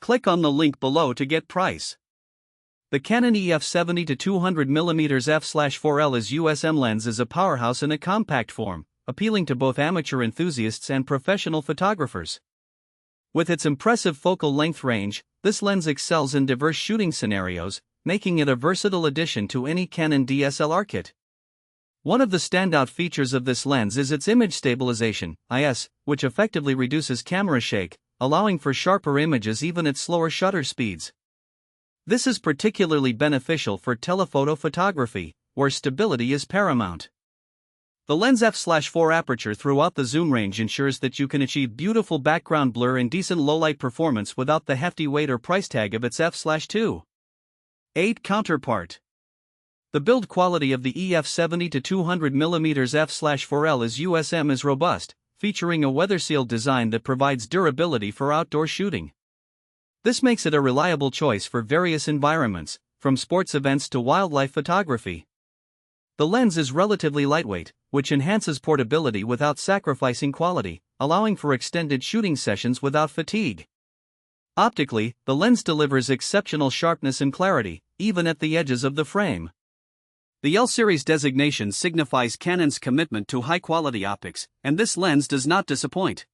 Click on the link below to get price. The Canon EF 70-200mm f/4 L is USM lens is a powerhouse in a compact form, appealing to both amateur enthusiasts and professional photographers. With its impressive focal length range, this lens excels in diverse shooting scenarios, making it a versatile addition to any Canon DSLR kit. One of the standout features of this lens is its image stabilization, IS, which effectively reduces camera shake, allowing for sharper images even at slower shutter speeds. This is particularly beneficial for telephoto photography, where stability is paramount. The lens f/4 aperture throughout the zoom range ensures that you can achieve beautiful background blur and decent low-light performance without the hefty weight or price tag of its f/2.8 counterpart. The build quality of the EF 70-200mm f/4 L is USM is robust, featuring a weather-sealed design that provides durability for outdoor shooting. This makes it a reliable choice for various environments, from sports events to wildlife photography. The lens is relatively lightweight, which enhances portability without sacrificing quality, allowing for extended shooting sessions without fatigue. Optically, the lens delivers exceptional sharpness and clarity, even at the edges of the frame. The L series designation signifies Canon's commitment to high-quality optics, and this lens does not disappoint.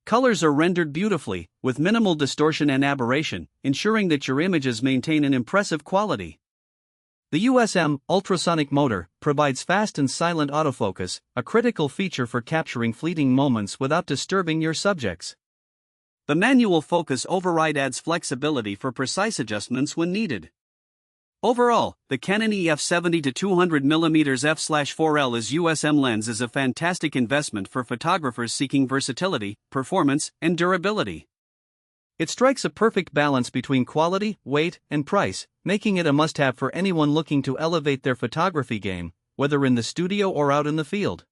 Colors are rendered beautifully, with minimal distortion and aberration, ensuring that your images maintain an impressive quality. The USM ultrasonic motor provides fast and silent autofocus, a critical feature for capturing fleeting moments without disturbing your subjects. The manual focus override adds flexibility for precise adjustments when needed. Overall, the Canon EF 70-200mm f/4 L is USM lens is a fantastic investment for photographers seeking versatility, performance, and durability. It strikes a perfect balance between quality, weight, and price, making it a must-have for anyone looking to elevate their photography game, whether in the studio or out in the field.